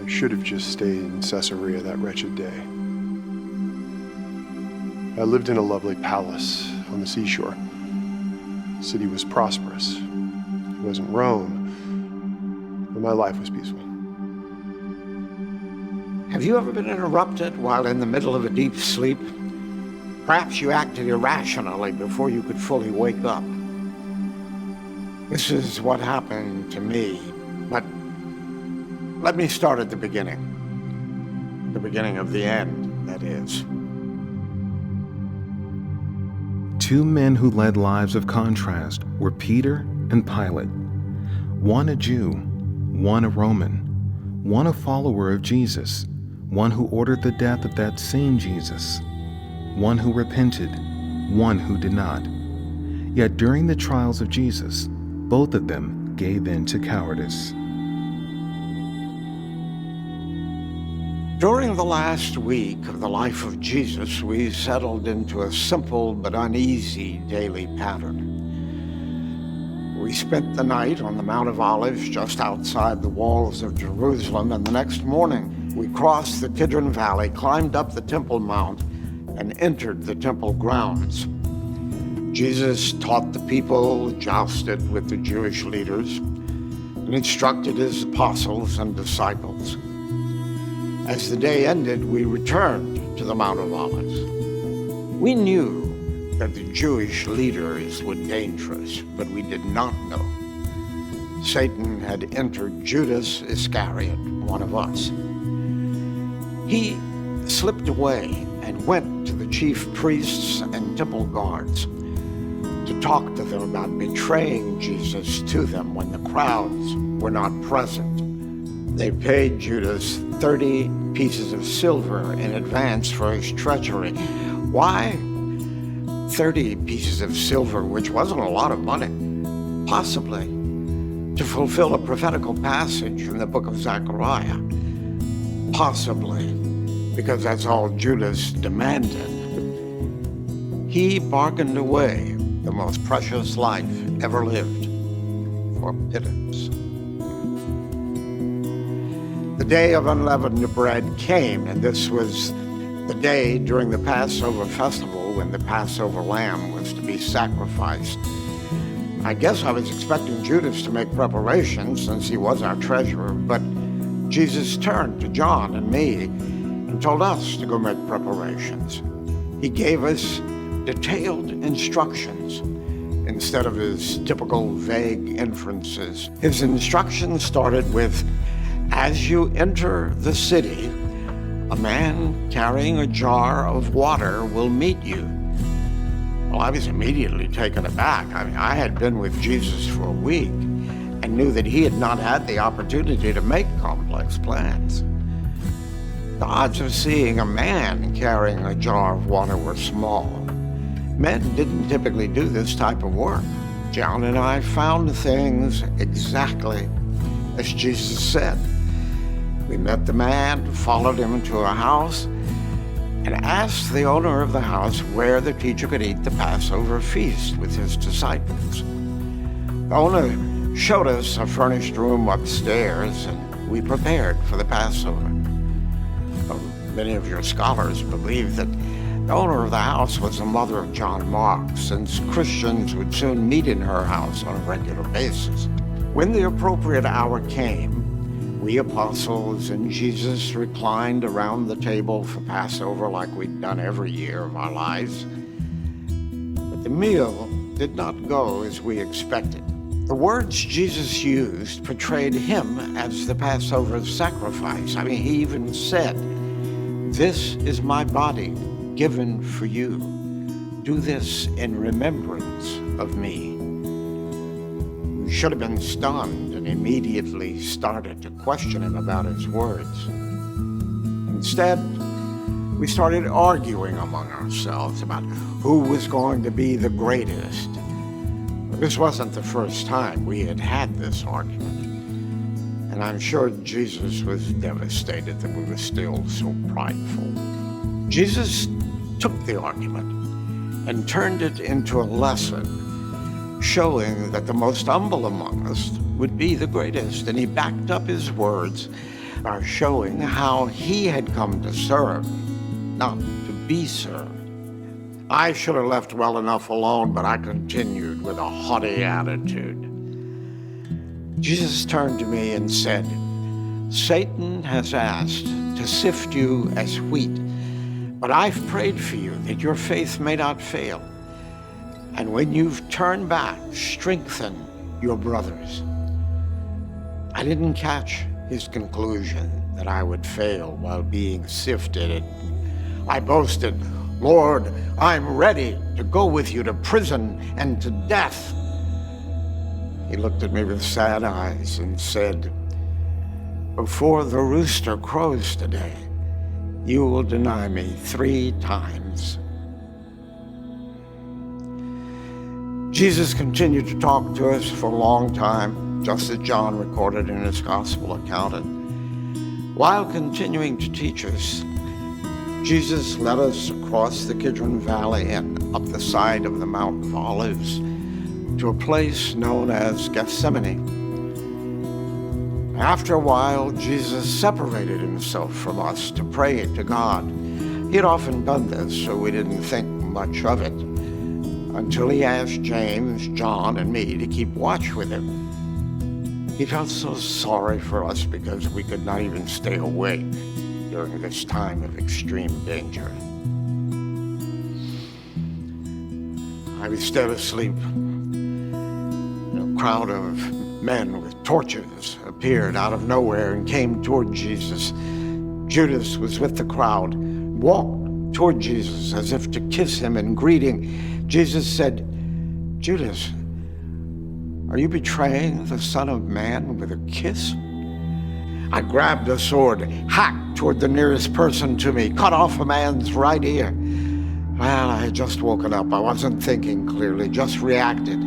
We should have just stayed in Caesarea that wretched day. I lived in a lovely palace on the seashore. The city was prosperous. It wasn't Rome, but my life was peaceful. Have you ever been interrupted while in the middle of a deep sleep? Perhaps you acted irrationally before you could fully wake up. This is what happened to me, but let me start at the beginning. The beginning of the end, that is. Two men who led lives of contrast were Peter and Pilate. One a Jew, one a Roman, one a follower of Jesus, one who ordered the death of that same Jesus, one who repented, one who did not. Yet during the trials of Jesus, both of them gave in to cowardice. During the last week of the life of Jesus, we settled into a simple but uneasy daily pattern. We spent the night on the Mount of Olives just outside the walls of Jerusalem, and the next morning we crossed the Kidron Valley, climbed up the Temple Mount, and entered the temple grounds. Jesus taught the people, jousted with the Jewish leaders, and instructed his apostles and disciples. As the day ended, we returned to the Mount of Olives. We knew that the Jewish leaders were dangerous, but we did not know Satan had entered Judas Iscariot, one of us. He slipped away and went to the chief priests and temple guards to talk to them about betraying Jesus to them when the crowds were not present. They paid Judas 30 pieces of silver in advance for his treachery. Why 30 pieces of silver, which wasn't a lot of money? Possibly to fulfill a prophetical passage from the book of Zechariah. Possibly because that's all Judas demanded. He bargained away the most precious life ever lived for pittance. The day of unleavened bread came, and this was the day during the Passover festival when the Passover lamb was to be sacrificed. I guess I was expecting Judas to make preparations since he was our treasurer, but Jesus turned to John and me and told us to go make preparations. He gave us detailed instructions instead of his typical vague inferences. His instructions started with, "As you enter the city, a man carrying a jar of water will meet you." Well, I was immediately taken aback. I had been with Jesus for a week and knew that he had not had the opportunity to make complex plans. The odds of seeing a man carrying a jar of water were small. Men didn't typically do this type of work. John and I found things exactly as Jesus said. We met the man, followed him to a house, and asked the owner of the house where the teacher could eat the Passover feast with his disciples. The owner showed us a furnished room upstairs, and we prepared for the Passover. Well, many of your scholars believe that the owner of the house was the mother of John Mark, since Christians would soon meet in her house on a regular basis. When the appropriate hour came, we apostles and Jesus reclined around the table for Passover like we'd done every year of our lives. But the meal did not go as we expected. The words Jesus used portrayed him as the Passover sacrifice. He even said, "This is my body given for you. Do this in remembrance of me." We should have been stunned and immediately started to question him about his words. Instead, we started arguing among ourselves about who was going to be the greatest. This wasn't the first time we had had this argument, and I'm sure Jesus was devastated that we were still so prideful. Jesus took the argument and turned it into a lesson, showing that the most humble among us would be the greatest, and he backed up his words are showing how he had come to serve, not to be served. I should have left well enough alone, but I continued with a haughty attitude. Jesus turned to me and said, "Satan has asked to sift you as wheat, but I've prayed for you that your faith may not fail. And when you've turned back, strengthen your brothers." I didn't catch his conclusion that I would fail while being sifted. I boasted, "Lord, I'm ready to go with you to prison and to death." He looked at me with sad eyes and said, "Before the rooster crows today, you will deny me 3 times. Jesus continued to talk to us for a long time, just as John recorded in his gospel account. And while continuing to teach us, Jesus led us across the Kidron Valley and up the side of the Mount of Olives to a place known as Gethsemane. After a while, Jesus separated himself from us to pray to God. He had often done this, so we didn't think much of it, until he asked James, John, and me to keep watch with him. He felt so sorry for us because we could not even stay awake during this time of extreme danger. I was still asleep. A crowd of men with torches appeared out of nowhere and came toward Jesus. Judas was with the crowd, walked toward Jesus as if to kiss him in greeting. Jesus said, "Judas, are you betraying the Son of Man with a kiss?" I grabbed a sword, hacked toward the nearest person to me, cut off a man's right ear. Well, I had just woken up. I wasn't thinking clearly, just reacted.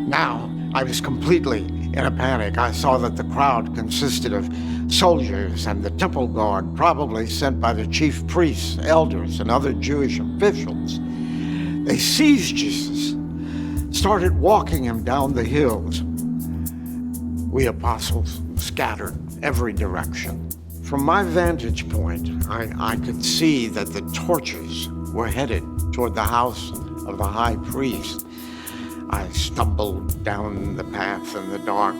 Now, I was completely in a panic. I saw that the crowd consisted of soldiers and the temple guard, probably sent by the chief priests, elders, and other Jewish officials. They seized Jesus, started walking him down the hills. We apostles scattered every direction. From my vantage point, I could see that the torches were headed toward the house of the high priest. I stumbled down the path in the dark,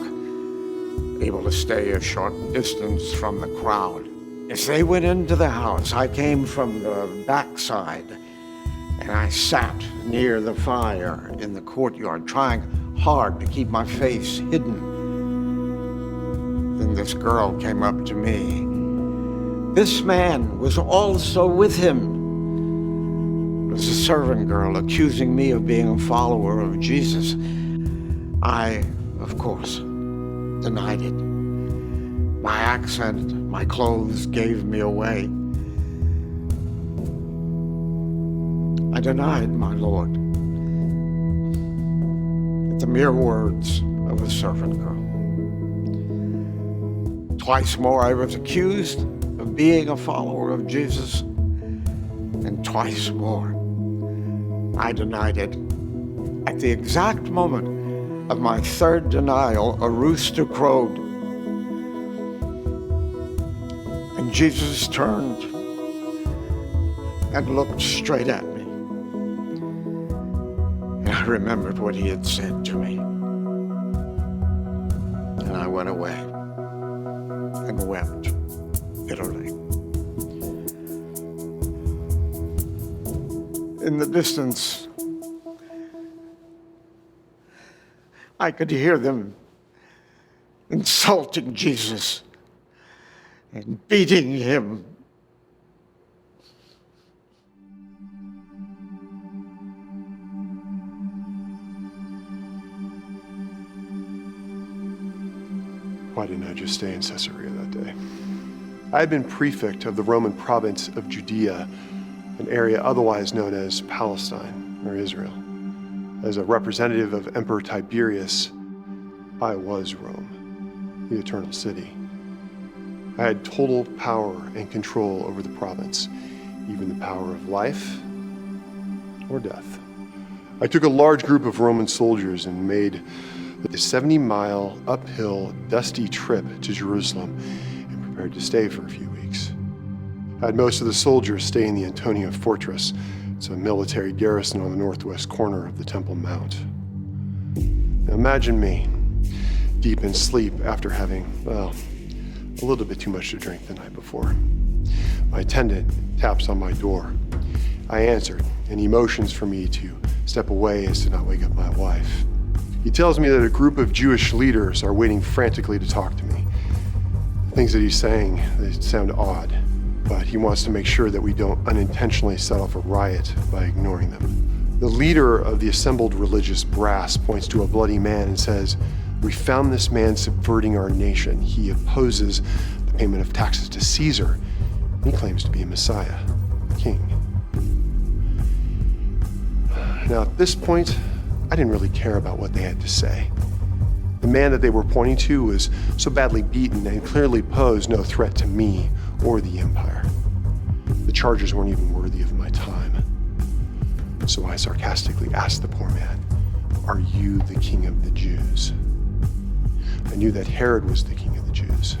able to stay a short distance from the crowd. As they went into the house, I came from the backside, and I sat near the fire in the courtyard, trying hard to keep my face hidden. Then this girl came up to me. This man was also with him. It was a servant girl accusing me of being a follower of Jesus. I, of course, denied it. My accent, my clothes gave me away. I denied my Lord at the mere words of a servant girl. Twice more I was accused of being a follower of Jesus, and twice more I denied it. At the exact moment of my third denial, a rooster crowed, and Jesus turned and looked straight at me. And I remembered what he had said to me. And I went away and wept bitterly. In the distance, I could hear them insulting Jesus and beating him. Why didn't I just stay in Caesarea that day? I had been prefect of the Roman province of Judea, an area otherwise known as Palestine, or Israel. As a representative of Emperor Tiberius, I was Rome, the eternal city. I had total power and control over the province, even the power of life or death. I took a large group of Roman soldiers and made the 70-mile uphill, dusty trip to Jerusalem and prepared to stay for a few weeks. I had most of the soldiers stay in the Antonia Fortress. It's a military garrison on the northwest corner of the Temple Mount. Now imagine me, deep in sleep after having, well, a little bit too much to drink the night before. My attendant taps on my door. I answered, and he motions for me to step away as to not wake up my wife. He tells me that a group of Jewish leaders are waiting frantically to talk to me. The things that he's saying, they sound odd, but he wants to make sure that we don't unintentionally set off a riot by ignoring them. The leader of the assembled religious brass points to a bloody man and says, "We found this man subverting our nation. He opposes the payment of taxes to Caesar. He claims to be a Messiah, a king." Now, at this point, I didn't really care about what they had to say. The man that they were pointing to was so badly beaten and clearly posed no threat to me or the empire. The charges weren't even worthy of my time. So I sarcastically asked the poor man, "Are you the king of the Jews?" I knew that Herod was the king of the Jews.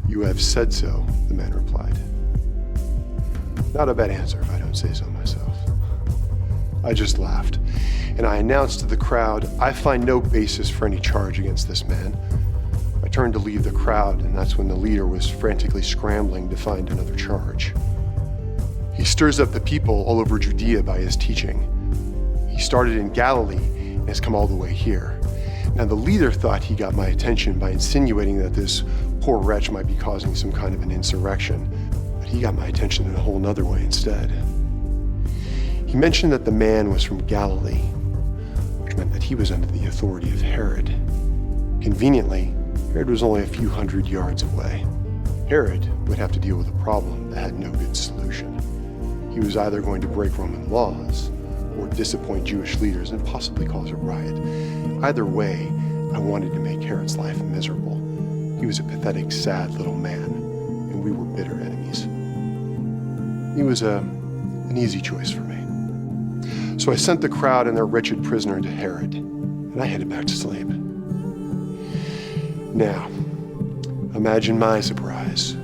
"You have said so," the man replied. Not a bad answer if I don't say so myself. I just laughed, and I announced to the crowd, "I find no basis for any charge against this man." I turned to leave the crowd, and that's when the leader was frantically scrambling to find another charge. He stirs up the people all over Judea by his teaching. He started in Galilee and has come all the way here. Now the leader thought he got my attention by insinuating that this poor wretch might be causing some kind of an insurrection, but he got my attention in a whole nother way instead. He mentioned that the man was from Galilee, which meant that he was under the authority of Herod. Conveniently, Herod was only a few hundred yards away. Herod would have to deal with a problem that had no good solution. He was either going to break Roman laws or disappoint Jewish leaders and possibly cause a riot. Either way, I wanted to make Herod's life miserable. He was a pathetic, sad little man, and we were bitter enemies. He was an easy choice for me. So I sent the crowd and their wretched prisoner to Herod, and I headed back to sleep. Now, imagine my surprise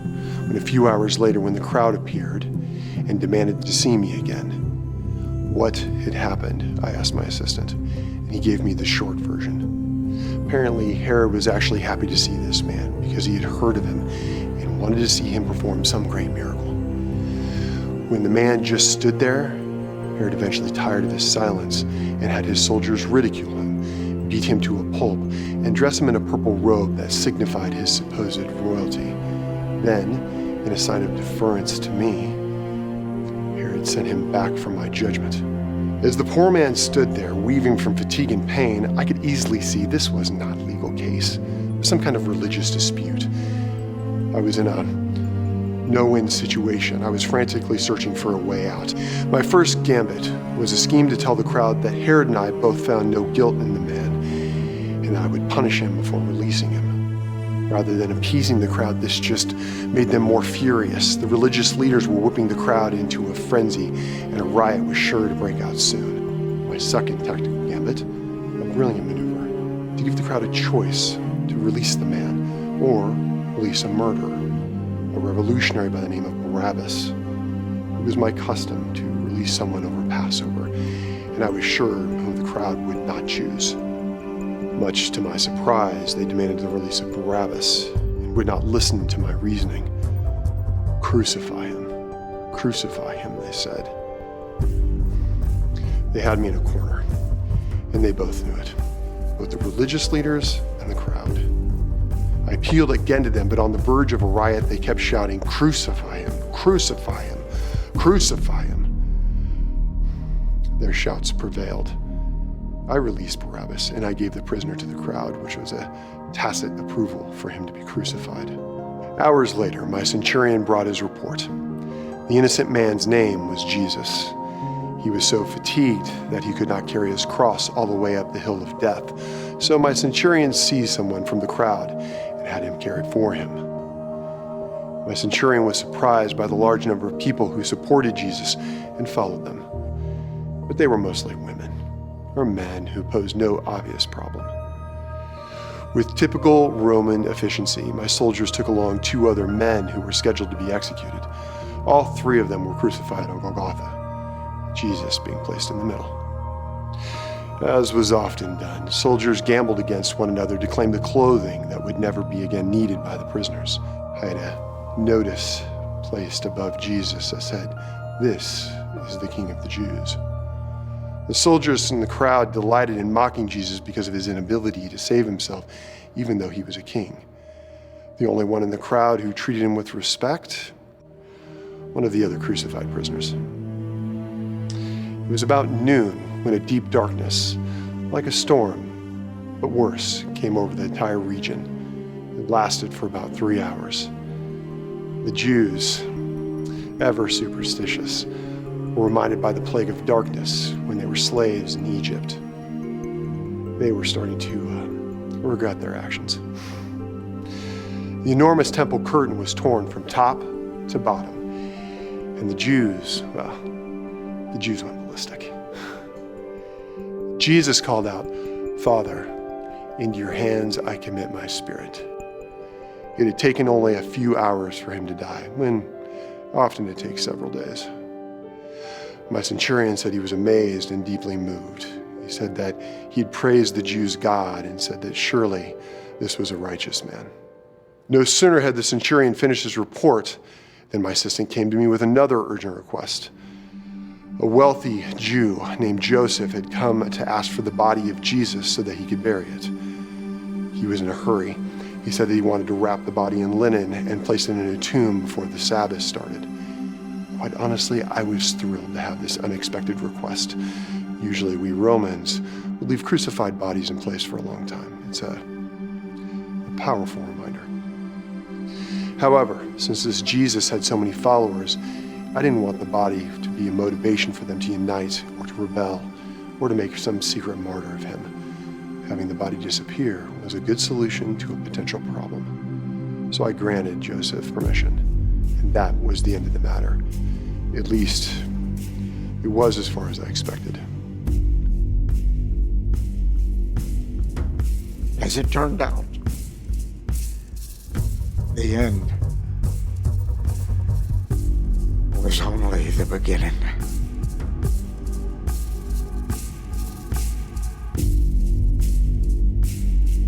when a few hours later, when the crowd appeared and demanded to see me again. What had happened? I asked my assistant, and he gave me the short version. Apparently, Herod was actually happy to see this man because he had heard of him and wanted to see him perform some great miracle. When the man just stood there, Herod eventually tired of his silence and had his soldiers ridicule him, beat him to a pulp, and dress him in a purple robe that signified his supposed royalty. Then, in a sign of deference to me, Herod sent him back for my judgment. As the poor man stood there, weaving from fatigue and pain, I could easily see this was not a legal case. It was some kind of religious dispute. I was in a no-win situation. I was frantically searching for a way out. My first gambit was a scheme to tell the crowd that Herod and I both found no guilt in the man, and I would punish him before releasing him. Rather than appeasing the crowd, this just made them more furious. The religious leaders were whipping the crowd into a frenzy, and a riot was sure to break out soon. My second tactical gambit, a brilliant maneuver, to give the crowd a choice to release the man or release a murderer, a revolutionary by the name of Barabbas. It was my custom to release someone over Passover, and I was sure whom the crowd would not choose. Much to my surprise, they demanded the release of Barabbas and would not listen to my reasoning. "Crucify him," they said. They had me in a corner, and they both knew it, both the religious leaders and the crowd. I appealed again to them, but on the verge of a riot, they kept shouting, "Crucify him, crucify him, crucify him." Their shouts prevailed. I released Barabbas, and I gave the prisoner to the crowd, which was a tacit approval for him to be crucified. Hours later, my centurion brought his report. The innocent man's name was Jesus. He was so fatigued that he could not carry his cross all the way up the hill of death. So my centurion seized someone from the crowd and had him carried for him. My centurion was surprised by the large number of people who supported Jesus and followed them. But they were mostly women or men who posed no obvious problem. With typical Roman efficiency, my soldiers took along 2 other men who were scheduled to be executed. All 3 of them were crucified on Golgotha, Jesus being placed in the middle. As was often done, soldiers gambled against one another to claim the clothing that would never be again needed by the prisoners. I had a notice placed above Jesus that said, "This is the King of the Jews." The soldiers in the crowd delighted in mocking Jesus because of his inability to save himself, even though he was a king. The only one in the crowd who treated him with respect, one of the other crucified prisoners. It was about noon when a deep darkness, like a storm, but worse, came over the entire region. It lasted for about 3 hours. The Jews, ever superstitious, were reminded by the plague of darkness when they were slaves in Egypt. They were starting to regret their actions. The enormous temple curtain was torn from top to bottom, and the Jews went ballistic. Jesus called out, "Father, into your hands I commit my spirit." It had taken only a few hours for him to die, when often it takes several days. My centurion said he was amazed and deeply moved. He said that he'd praised the Jews' God and said that surely this was a righteous man. No sooner had the centurion finished his report than my assistant came to me with another urgent request. A wealthy Jew named Joseph had come to ask for the body of Jesus so that he could bury it. He was in a hurry. He said that he wanted to wrap the body in linen and place it in a tomb before the Sabbath started. Quite honestly, I was thrilled to have this unexpected request. Usually we Romans would leave crucified bodies in place for a long time. It's a powerful reminder. However, since this Jesus had so many followers, I didn't want the body to be a motivation for them to unite or to rebel or to make some secret martyr of him. Having the body disappear was a good solution to a potential problem. So I granted Joseph permission, and that was the end of the matter. At least, it was as far as I expected. As it turned out, the end was only the beginning.